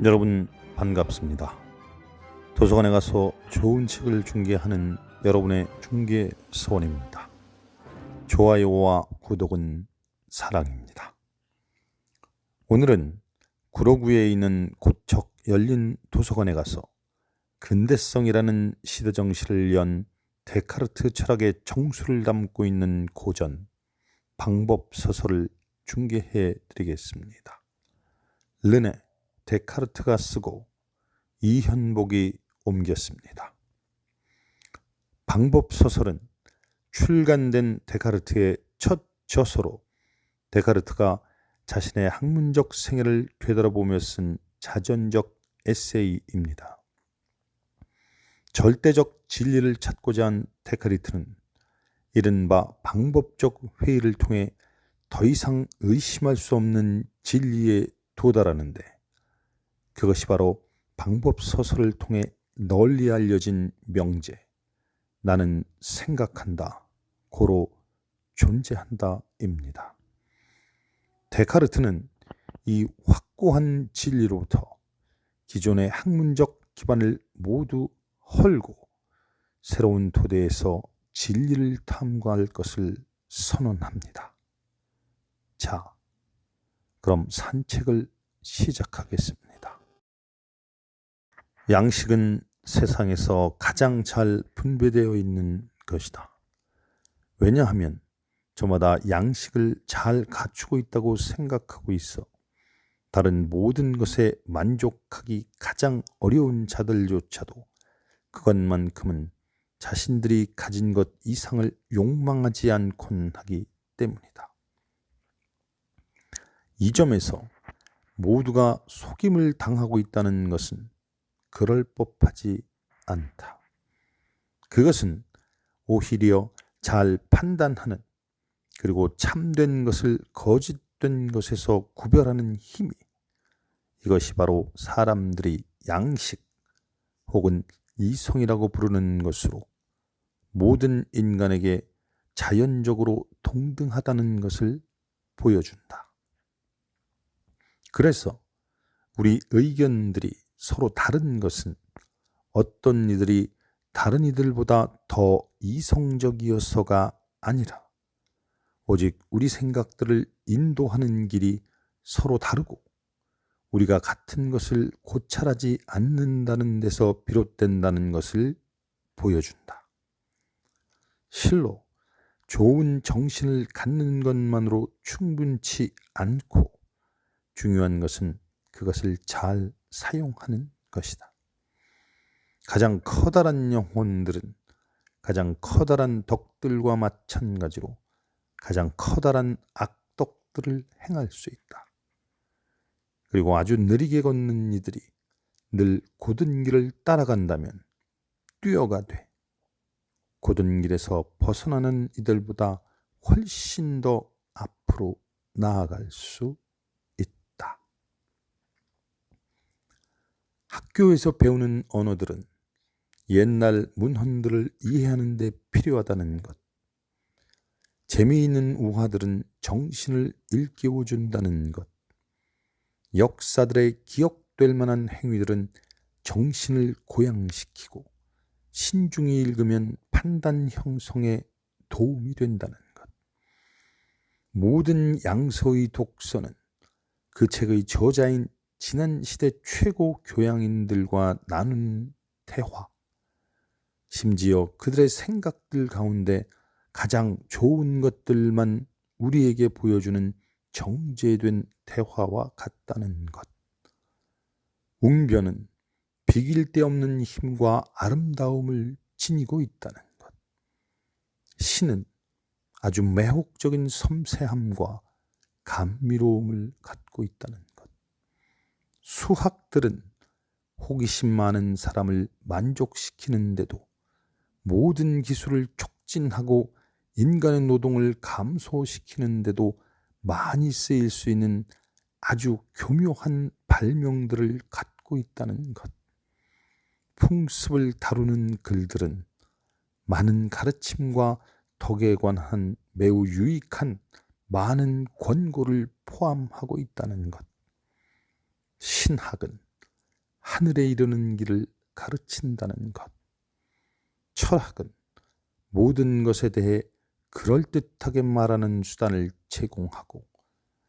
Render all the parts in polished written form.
여러분 반갑습니다. 도서관에 가서 좋은 책을 중개하는 여러분의 중개서원입니다. 좋아요와 구독은 사랑입니다. 오늘은 구로구에 있는 고척 열린 도서관에 가서 근대성이라는 시대정신을 연 데카르트 철학의 정수를 담고 있는 고전 방법서설을 중개해 드리겠습니다. 르네 데카르트가 쓰고 이현복이 옮겼습니다. 방법소설은 출간된 데카르트의 첫 저서로 데카르트가 자신의 학문적 생애를 되돌아보며 쓴 자전적 에세이입니다. 절대적 진리를 찾고자 한 데카르트는 이른바 방법적 회의를 통해 더 이상 의심할 수 없는 진리에 도달하는데, 그것이 바로 방법서설을 통해 널리 알려진 명제 나는 생각한다, 고로 존재한다 입니다. 데카르트는 이 확고한 진리로부터 기존의 학문적 기반을 모두 헐고 새로운 토대에서 진리를 탐구할 것을 선언합니다. 자, 그럼 산책을 시작하겠습니다. 양식은 세상에서 가장 잘 분배되어 있는 것이다. 왜냐하면 저마다 양식을 잘 갖추고 있다고 생각하고 있어 다른 모든 것에 만족하기 가장 어려운 자들조차도 그것만큼은 자신들이 가진 것 이상을 욕망하지 않곤 하기 때문이다. 이 점에서 모두가 속임을 당하고 있다는 것은 그럴 법하지 않다. 그것은 오히려 잘 판단하는, 그리고 참된 것을 거짓된 것에서 구별하는 힘이, 이것이 바로 사람들이 양식 혹은 이성이라고 부르는 것으로 모든 인간에게 자연적으로 동등하다는 것을 보여준다. 그래서 우리 의견들이 서로 다른 것은 어떤 이들이 다른 이들보다 더 이성적이어서가 아니라 오직 우리 생각들을 인도하는 길이 서로 다르고 우리가 같은 것을 고찰하지 않는다는 데서 비롯된다는 것을 보여준다. 실로 좋은 정신을 갖는 것만으로 충분치 않고 중요한 것은 그것을 잘 사용하는 것이다. 가장 커다란 영혼들은 가장 커다란 덕들과 마찬가지로 가장 커다란 악덕들을 행할 수 있다. 그리고 아주 느리게 걷는 이들이 늘 곧은 길을 따라간다면 뛰어가되, 곧은 길에서 벗어나는 이들보다 훨씬 더 앞으로 나아갈 수 있다. 학교에서 배우는 언어들은 옛날 문헌들을 이해하는 데 필요하다는 것, 재미있는 우화들은 정신을 일깨워준다는 것, 역사들의 기억될 만한 행위들은 정신을 고양시키고 신중히 읽으면 판단 형성에 도움이 된다는 것, 모든 양서의 독서는 그 책의 저자인 지난 시대 최고 교양인들과 나눈 대화, 심지어 그들의 생각들 가운데 가장 좋은 것들만 우리에게 보여주는 정제된 대화와 같다는 것. 웅변은 비길 데 없는 힘과 아름다움을 지니고 있다는 것. 시는 아주 매혹적인 섬세함과 감미로움을 갖고 있다는 것. 수학들은 호기심 많은 사람을 만족시키는데도 모든 기술을 촉진하고 인간의 노동을 감소시키는데도 많이 쓰일 수 있는 아주 교묘한 발명들을 갖고 있다는 것. 풍습을 다루는 글들은 많은 가르침과 덕에 관한 매우 유익한 많은 권고를 포함하고 있다는 것. 신학은 하늘에 이르는 길을 가르친다는 것. 철학은 모든 것에 대해 그럴듯하게 말하는 수단을 제공하고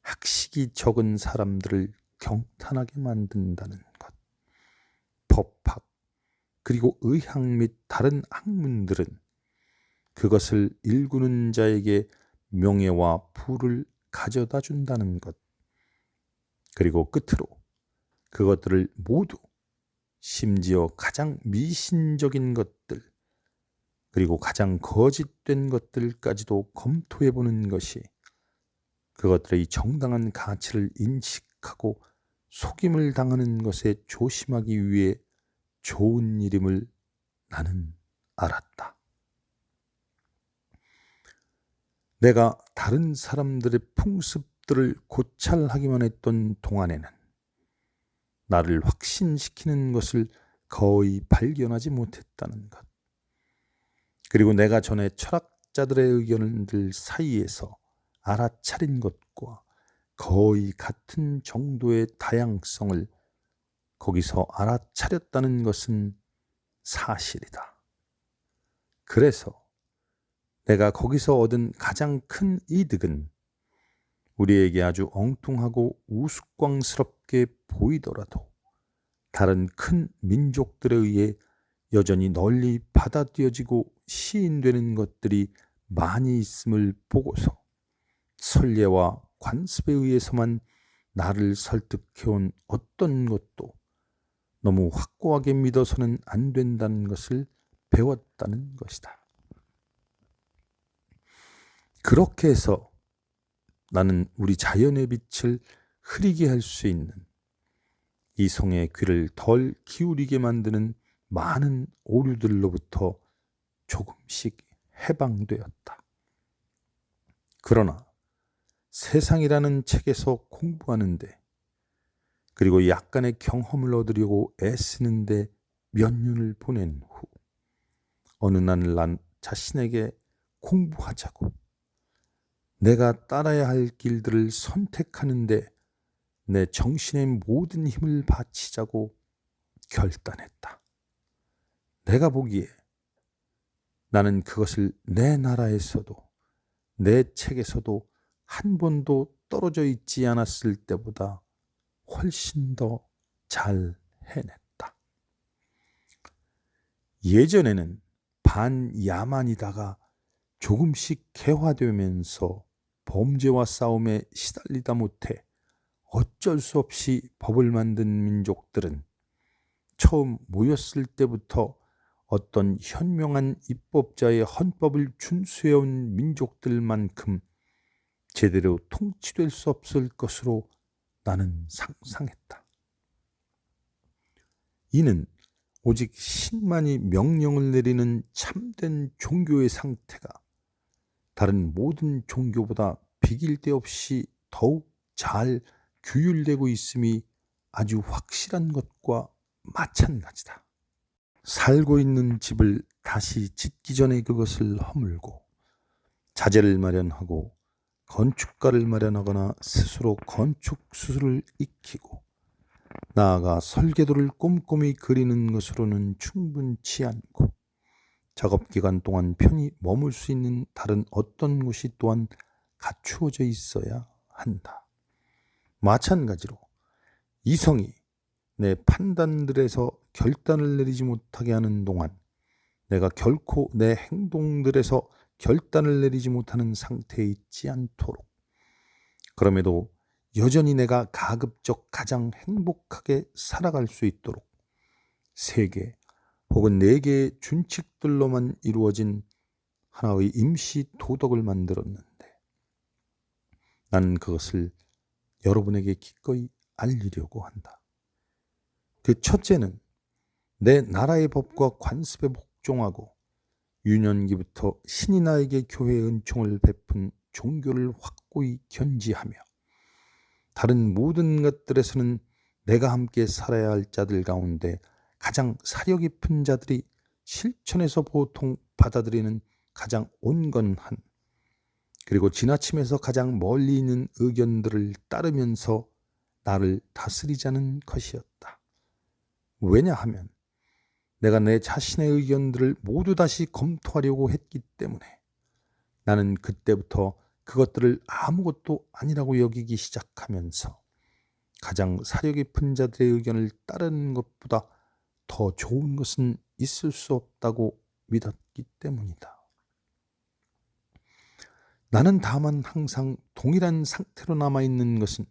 학식이 적은 사람들을 경탄하게 만든다는 것. 법학, 그리고 의학 및 다른 학문들은 그것을 일구는 자에게 명예와 부를 가져다 준다는 것. 그리고 끝으로 그것들을 모두, 심지어 가장 미신적인 것들, 그리고 가장 거짓된 것들까지도 검토해 보는 것이 그것들의 정당한 가치를 인식하고 속임을 당하는 것에 조심하기 위해 좋은 일임을 나는 알았다. 내가 다른 사람들의 풍습들을 고찰하기만 했던 동안에는 나를 확신시키는 것을 거의 발견하지 못했다는 것. 그리고 내가 전에 철학자들의 의견들 사이에서 알아차린 것과 거의 같은 정도의 다양성을 거기서 알아차렸다는 것은 사실이다. 그래서 내가 거기서 얻은 가장 큰 이득은 우리에게 아주 엉뚱하고 우스꽝스럽게 보이더라도 다른 큰 민족들에 의해 여전히 널리 받아들여지고 시인되는 것들이 많이 있음을 보고서 선례와 관습에 의해서만 나를 설득해온 어떤 것도 너무 확고하게 믿어서는 안 된다는 것을 배웠다는 것이다. 그렇게 해서 나는 우리 자연의 빛을 흐리게 할 수 있는 이성의 귀를 덜 기울이게 만드는 많은 오류들로부터 조금씩 해방되었다. 그러나 세상이라는 책에서 공부하는데, 그리고 약간의 경험을 얻으려고 애쓰는데 몇 년을 보낸 후 어느 날 난 자신에게 공부하자고, 내가 따라야 할 길들을 선택하는데 내 정신의 모든 힘을 바치자고 결단했다. 내가 보기에 나는 그것을 내 나라에서도 내 책에서도 한 번도 떨어져 있지 않았을 때보다 훨씬 더 잘 해냈다. 예전에는 반야만이다가 조금씩 개화되면서 범죄와 싸움에 시달리다 못해 어쩔 수 없이 법을 만든 민족들은 처음 모였을 때부터 어떤 현명한 입법자의 헌법을 준수해온 민족들만큼 제대로 통치될 수 없을 것으로 나는 상상했다. 이는 오직 신만이 명령을 내리는 참된 종교의 상태가 다른 모든 종교보다 비길 데 없이 더욱 잘 규율되고 있음이 아주 확실한 것과 마찬가지다. 살고 있는 집을 다시 짓기 전에 그것을 허물고 자재를 마련하고 건축가를 마련하거나 스스로 건축 수술을 익히고 나아가 설계도를 꼼꼼히 그리는 것으로는 충분치 않고 작업기간 동안 편히 머물 수 있는 다른 어떤 곳이 또한 갖추어져 있어야 한다. 마찬가지로 이성이 내 판단들에서 결단을 내리지 못하게 하는 동안 내가 결코 내 행동들에서 결단을 내리지 못하는 상태에 있지 않도록, 그럼에도 여전히 내가 가급적 가장 행복하게 살아갈 수 있도록 3개 혹은 4개의 준칙들로만 이루어진 하나의 임시 도덕을 만들었는데 나는 그것을 여러분에게 기꺼이 알리려고 한다. 그 첫째는 내 나라의 법과 관습에 복종하고 유년기부터 신이 나에게 교회의 은총을 베푼 종교를 확고히 견지하며 다른 모든 것들에서는 내가 함께 살아야 할 자들 가운데 가장 사려 깊은 자들이 실천에서 보통 받아들이는 가장 온건한, 그리고 지나침에서 가장 멀리 있는 의견들을 따르면서 나를 다스리자는 것이었다. 왜냐하면 내가 내 자신의 의견들을 모두 다시 검토하려고 했기 때문에 나는 그때부터 그것들을 아무것도 아니라고 여기기 시작하면서 가장 사려 깊은 자들의 의견을 따르는 것보다 더 좋은 것은 있을 수 없다고 믿었기 때문이다. 나는 다만 항상 동일한 상태로 남아있는 것은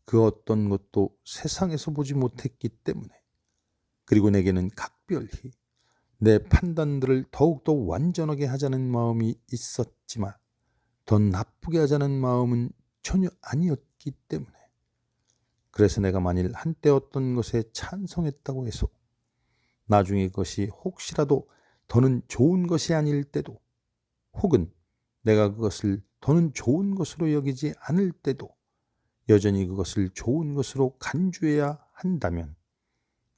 그 어떤 것도 세상에서 보지 못했기 때문에, 그리고 내게는 각별히 내 판단들을 더욱더 완전하게 하자는 마음이 있었지만 더 나쁘게 하자는 마음은 전혀 아니었기 때문에, 그래서 내가 만일 한때 어떤 것에 찬성했다고 해서 나중에 그것이 혹시라도 더는 좋은 것이 아닐 때도, 혹은 내가 그것을 더는 좋은 것으로 여기지 않을 때도 여전히 그것을 좋은 것으로 간주해야 한다면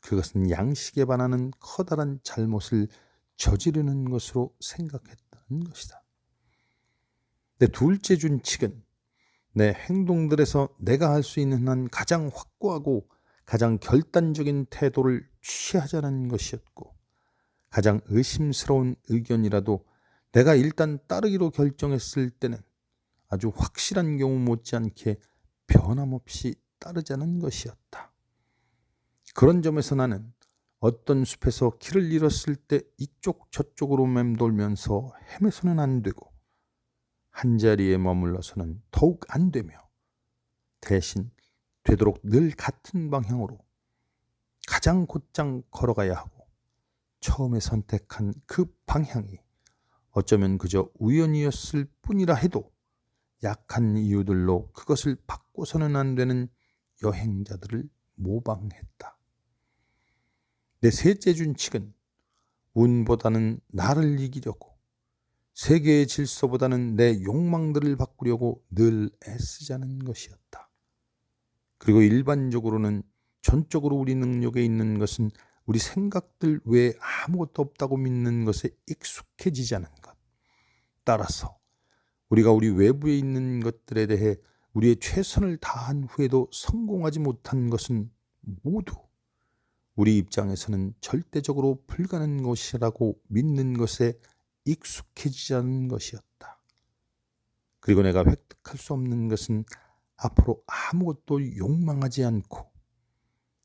그것은 양식에 반하는 커다란 잘못을 저지르는 것으로 생각했다는 것이다. 내 둘째 준칙은 내 행동들에서 내가 할 수 있는 한 가장 확고하고 가장 결단적인 태도를 취하자는 것이었고, 가장 의심스러운 의견이라도 내가 일단 따르기로 결정했을 때는 아주 확실한 경우 못지않게 변함없이 따르자는 것이었다. 그런 점에서 나는 어떤 숲에서 길을 잃었을 때 이쪽 저쪽으로 맴돌면서 헤매서는 안 되고 한자리에 머물러서는 더욱 안 되며, 대신 되도록 늘 같은 방향으로 가장 곧장 걸어가야 하고, 처음에 선택한 그 방향이 어쩌면 그저 우연이었을 뿐이라 해도 약한 이유들로 그것을 바꿔서는 안 되는 여행자들을 모방했다. 내 셋째 준칙은 운보다는 나를 이기려고, 세계의 질서보다는 내 욕망들을 바꾸려고 늘 애쓰자는 것이었다. 그리고 일반적으로는 전적으로 우리 능력에 있는 것은 우리 생각들 외에 아무것도 없다고 믿는 것에 익숙해지자는 것. 따라서 우리가 우리 외부에 있는 것들에 대해 우리의 최선을 다한 후에도 성공하지 못한 것은 모두 우리 입장에서는 절대적으로 불가능한 것이라고 믿는 것에 익숙해지자는 것이었다. 그리고 내가 획득할 수 없는 것은 앞으로 아무것도 욕망하지 않고,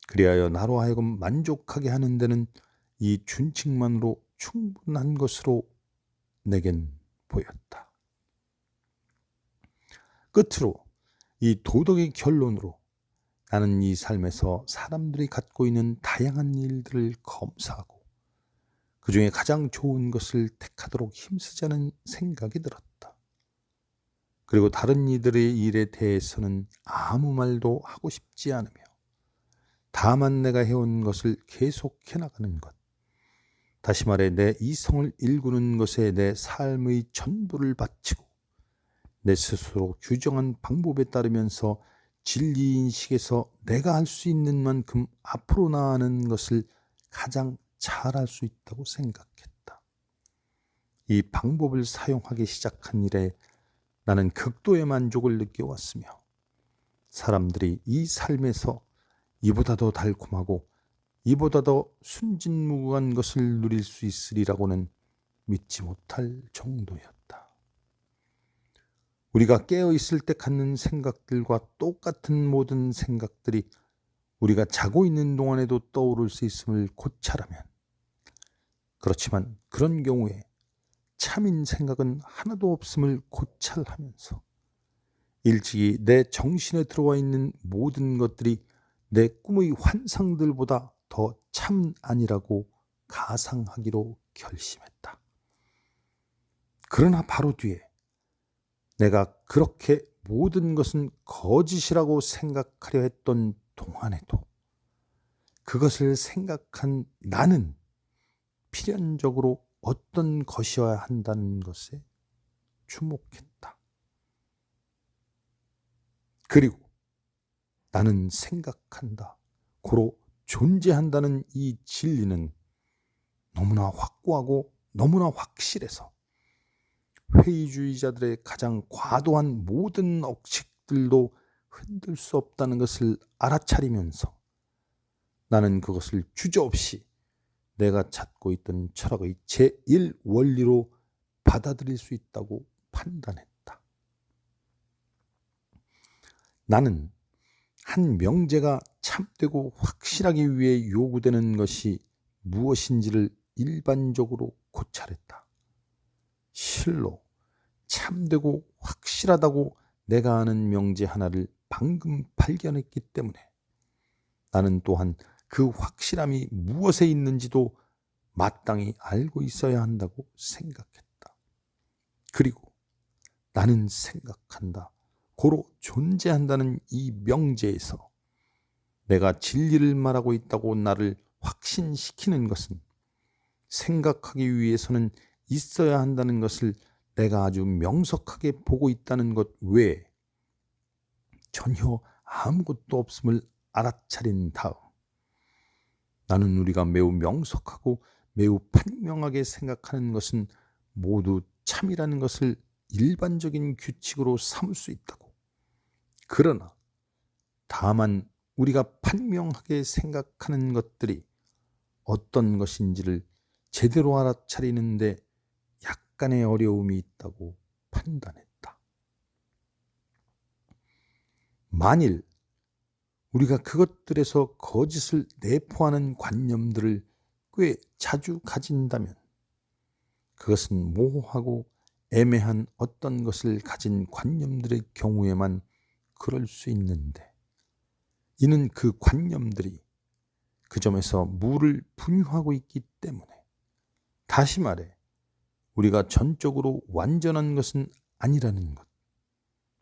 그리하여 나로 하여금 만족하게 하는 데는 이 준칙만으로 충분한 것으로 내겐 보였다. 끝으로 이 도덕의 결론으로 나는 이 삶에서 사람들이 갖고 있는 다양한 일들을 검사하고 그 중에 가장 좋은 것을 택하도록 힘쓰자는 생각이 들었다. 그리고 다른 이들의 일에 대해서는 아무 말도 하고 싶지 않으며 다만 내가 해온 것을 계속해 나가는 것, 다시 말해 내 이성을 일구는 것에 내 삶의 전부를 바치고 내 스스로 규정한 방법에 따르면서 진리인식에서 내가 할 수 있는 만큼 앞으로 나아가는 것을 가장 잘할 수 있다고 생각했다. 이 방법을 사용하기 시작한 이래 나는 극도의 만족을 느껴왔으며, 사람들이 이 삶에서 이보다 더 달콤하고 이보다 더 순진무구한 것을 누릴 수 있으리라고는 믿지 못할 정도였다. 우리가 깨어있을 때 갖는 생각들과 똑같은 모든 생각들이 우리가 자고 있는 동안에도 떠오를 수 있음을 고찰하면, 그렇지만 그런 경우에 참인 생각은 하나도 없음을 고찰하면서 일찍이 내 정신에 들어와 있는 모든 것들이 내 꿈의 환상들보다 더 참 아니라고 가상하기로 결심했다. 그러나 바로 뒤에 내가 그렇게 모든 것은 거짓이라고 생각하려 했던 동안에도 그것을 생각한 나는 필연적으로 어떤 것이어야 한다는 것에 주목했다. 그리고 나는 생각한다, 고로 존재한다는 이 진리는 너무나 확고하고 너무나 확실해서 회의주의자들의 가장 과도한 모든 억측들도 흔들 수 없다는 것을 알아차리면서 나는 그것을 주저없이 내가 찾고 있던 철학의 제1원리로 받아들일 수 있다고 판단했다. 나는 한 명제가 참되고 확실하기 위해 요구되는 것이 무엇인지를 일반적으로 고찰했다. 실로 참되고 확실하다고 내가 아는 명제 하나를 방금 발견했기 때문에 나는 또한 그 확실함이 무엇에 있는지도 마땅히 알고 있어야 한다고 생각했다. 그리고 나는 생각한다. 고로 존재한다는 이 명제에서 내가 진리를 말하고 있다고 나를 확신시키는 것은 생각하기 위해서는 있어야 한다는 것을 내가 아주 명석하게 보고 있다는 것 외에 전혀 아무것도 없음을 알아차린 다음 나는 우리가 매우 명석하고 매우 판명하게 생각하는 것은 모두 참이라는 것을 일반적인 규칙으로 삼을 수 있다고. 그러나 다만 우리가 판명하게 생각하는 것들이 어떤 것인지를 제대로 알아차리는데 약간의 어려움이 있다고 판단했다. 만일 우리가 그것들에서 거짓을 내포하는 관념들을 꽤 자주 가진다면 그것은 모호하고 애매한 어떤 것을 가진 관념들의 경우에만 그럴 수 있는데 이는 그 관념들이 그 점에서 무를 분유하고 있기 때문에 다시 말해 우리가 전적으로 완전한 것은 아니라는 것.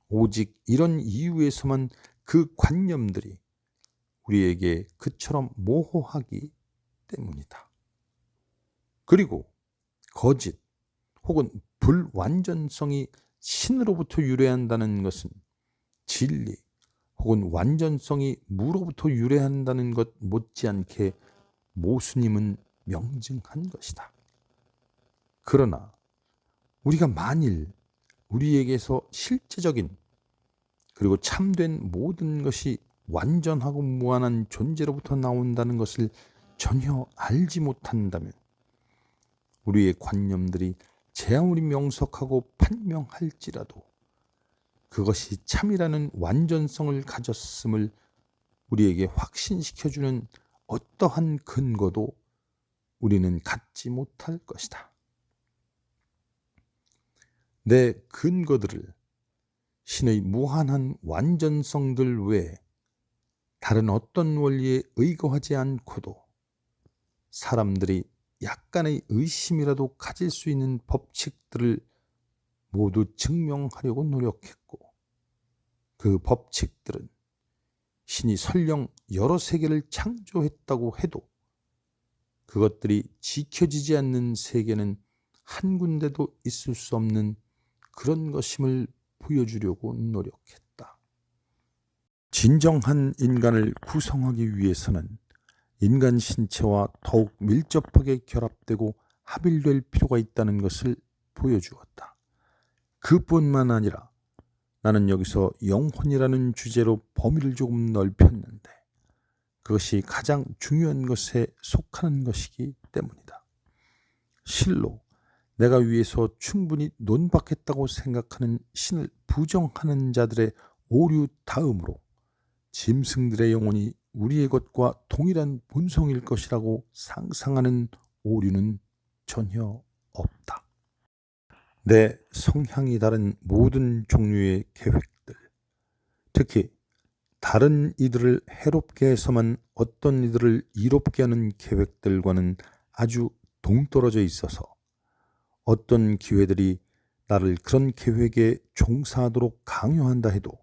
오직 이런 이유에서만 그 관념들이 우리에게 그처럼 모호하기 때문이다. 그리고 거짓 혹은 불완전성이 신으로부터 유래한다는 것은 진리 혹은 완전성이 무로부터 유래한다는 것 못지않게 모순임은 명증한 것이다. 그러나 우리가 만일 우리에게서 실제적인 그리고 참된 모든 것이 완전하고 무한한 존재로부터 나온다는 것을 전혀 알지 못한다면 우리의 관념들이 아무리 명석하고 판명할지라도 그것이 참이라는 완전성을 가졌음을 우리에게 확신시켜주는 어떠한 근거도 우리는 갖지 못할 것이다. 내 근거들을 신의 무한한 완전성들 외에 다른 어떤 원리에 의거하지 않고도 사람들이 약간의 의심이라도 가질 수 있는 법칙들을 모두 증명하려고 노력했고 그 법칙들은 신이 설령 여러 세계를 창조했다고 해도 그것들이 지켜지지 않는 세계는 한 군데도 있을 수 없는 그런 것임을 보여주려고 노력했다. 진정한 인간을 구성하기 위해서는 인간 신체와 더욱 밀접하게 결합되고 합일될 필요가 있다는 것을 보여주었다. 그뿐만 아니라 나는 여기서 영혼이라는 주제로 범위를 조금 넓혔는데 그것이 가장 중요한 것에 속하는 것이기 때문이다. 실로 내가 위에서 충분히 논박했다고 생각하는 신을 부정하는 자들의 오류 다음으로 짐승들의 영혼이 우리의 것과 동일한 본성일 것이라고 상상하는 오류는 전혀 없다. 내 성향이 다른 모든 종류의 계획들, 특히 다른 이들을 해롭게 해서만 어떤 이들을 이롭게 하는 계획들과는 아주 동떨어져 있어서 어떤 기회들이 나를 그런 계획에 종사하도록 강요한다 해도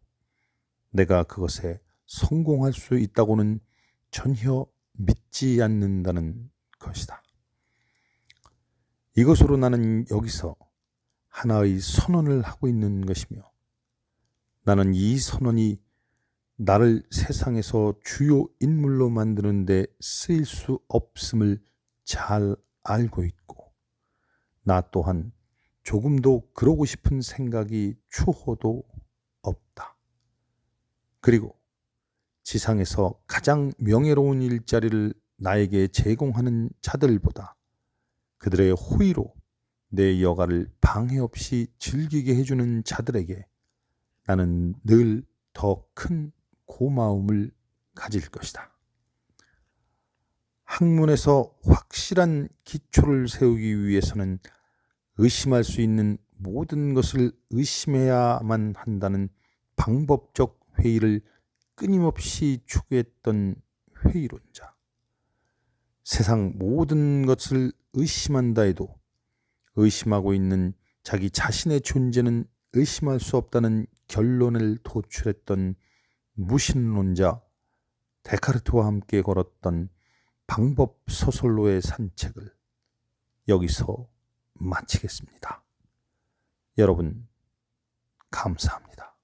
내가 그것에 성공할 수 있다고는 전혀 믿지 않는다는 것이다. 이것으로 나는 여기서 하나의 선언을 하고 있는 것이며 나는 이 선언이 나를 세상에서 주요 인물로 만드는 데 쓰일 수 없음을 잘 알고 있고 나 또한 조금도 그러고 싶은 생각이 추호도 없다. 그리고 지상에서 가장 명예로운 일자리를 나에게 제공하는 자들보다 그들의 호의로 내 여가를 방해 없이 즐기게 해주는 자들에게 나는 늘 더 큰 고마움을 가질 것이다. 학문에서 확실한 기초를 세우기 위해서는 의심할 수 있는 모든 것을 의심해야만 한다는 방법적 회의를 끊임없이 추구했던 회의론자. 세상 모든 것을 의심한다 해도 의심하고 있는 자기 자신의 존재는 의심할 수 없다는 결론을 도출했던 무신론자 데카르트와 함께 걸었던 방법 소설로의 산책을 여기서 마치겠습니다. 여러분, 감사합니다.